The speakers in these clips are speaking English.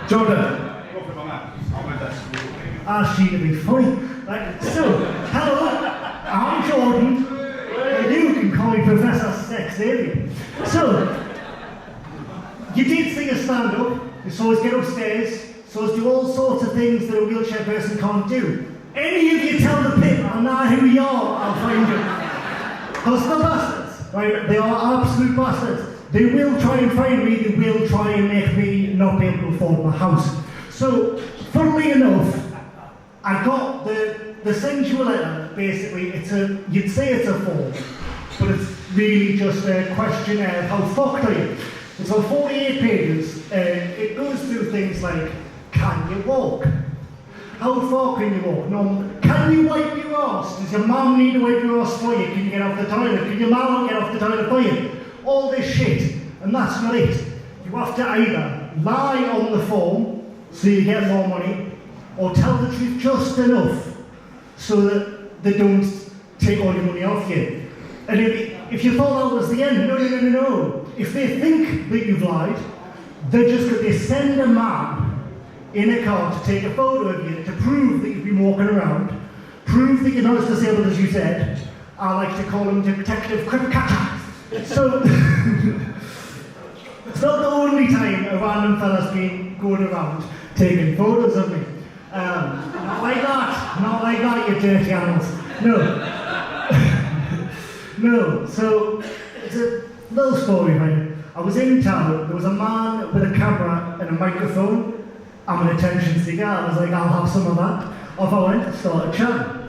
Jordan. Asked you to be funny. Right, so, hello, I'm Jordan, and you can call me Professor Sex Xavier. So, you did sing a stand-up, you saw us get upstairs, saw us do all sorts of things that a wheelchair person can't do. Any of you tell the pit, I know who you are, I'll find you. Because the bastards, right, they are absolute bastards. They will try and find me, they will try and make me not be able to afford my house. So, funnily enough, I got the sensual letter, basically, you'd say it's a form, but it's really just a questionnaire of how fucked are you. It's on 48 pages, and it goes through things like, can you walk? How far can you walk? No, can you wipe your arse? Does your mum need to wipe your arse for you? Can you get off the toilet? Can your mum get off the toilet for you? All this shit, and that's not it. You have to either lie on the form, so you get more money, or tell the truth just enough so that they don't take all your money off you. And if you thought that was the end, no. If they think that you've lied, they send a man in a car to take a photo of you to prove that you've been walking around, prove that you're not as disabled as you said. I like to call him Detective Cripcatcher. So, it's not the only time a random fella's been going around taking photos of me. Not like that, you dirty animals. No, so it's a little story, right? I was in town, there was a man with a camera and a microphone. I'm an attention seeker, I was like, I'll have some of that. Off I went, started chatting.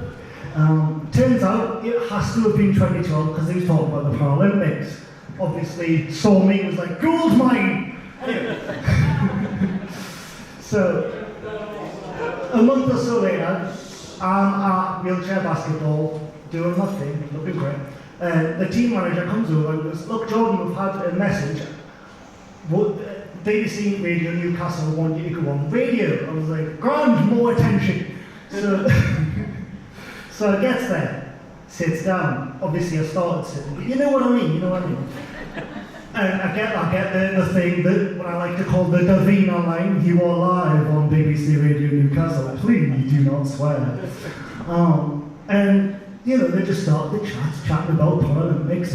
Turns out, it has to have been 2012 because he was talking about the Paralympics. Obviously, saw me and was like, gold mine! Anyway. So, a month or so later, I'm at wheelchair basketball, doing my thing, looking great. The team manager comes over and goes, look Jordan, we've had a message. BBC Radio Newcastle want you to go on radio. I was like, grand, more attention. So, so I gets there, sits down. Obviously I started sitting, but you know what I mean. And I get the thing that what I like to call the Davina line, you are live on BBC Radio Newcastle, please do not swear. And, they just started the chatting about Paralympics,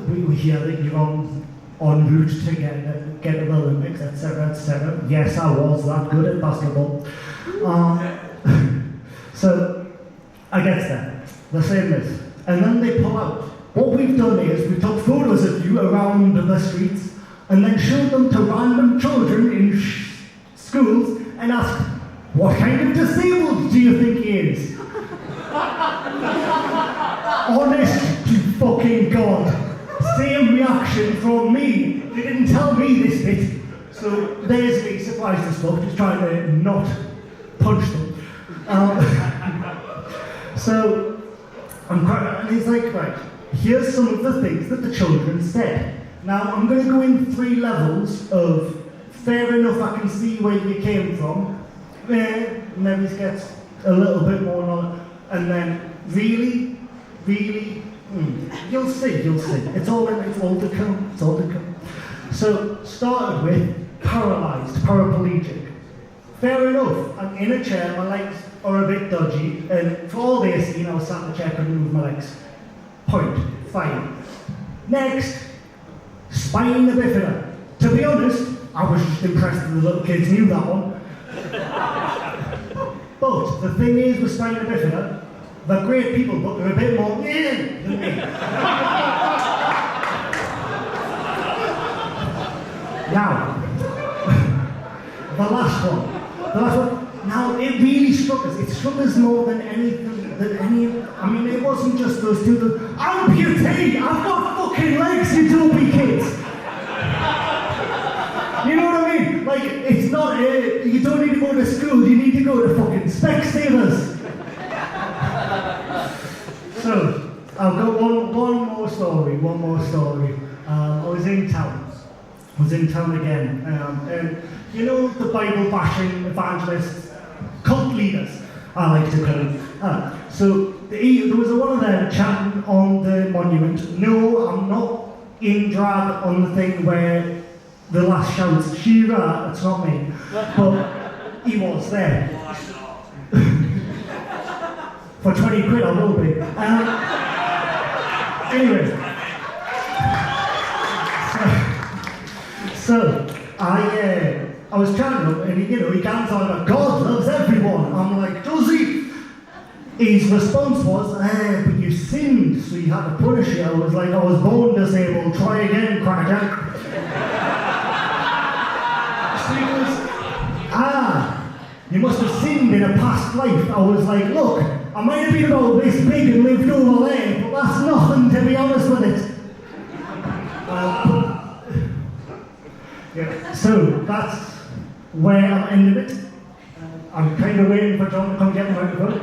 we hear that you're on route to get to the Olympics, etc. Yes, I was that good at basketball. So, I get there, they're saying this, and then they pull out. What we've done is we took photos of you around the streets and then showed them to random children in schools and asked, what kind of disabled do you think he is? Honest to fucking God. Same reaction from me. They didn't tell me this bit. So there's me, surprised as fuck, just trying to not punch them. So I'm quite, and he's like, right, here's some of the things that the children said. Now, I'm going to go in 3 levels of fair enough, I can see where you came from. Maybe it gets a little bit more knowledge. And then, really, you'll see. It's all to come. So, started with paraplegic. Fair enough, I'm in a chair, my legs are a bit dodgy, and for all they seen, I was sat in the chair, couldn't move my legs. Point. Fine. Next, spina bifida. To be honest, I was just impressed that the little kids knew that one. But the thing is with spina bifida, they're great people, but they're a bit more than me. Now, the last one. Now, it really struck us. It struck us more than anything. It wasn't just those two. Amputee! I've got fucking legs, you dopey kids! You know what I mean? Like, it's not, you don't need to go to school, you need to go to fucking Specsavers. So, I've got one more story. I was in town again. And you know the Bible bashing evangelists, cult leaders, I like to call them. So there was one of them chatting on the monument. No, I'm not in drag on the thing where the last shout, Shearer, it's not me. But he was there. For 20 quid I will be. Anyway. So I was chatting to him and he comes on, God loves everyone. I'm like, does he? His response was, but you sinned, so you had to punish you. I was like, I was born disabled, try again, cracker. So he goes, you must have sinned in a past life. I was like, look, I might have been about this big and lived over there, but that's nothing, to be honest with it. Yeah. So that's where I'm ending it. I'm kind of waiting for John to come get my microphone.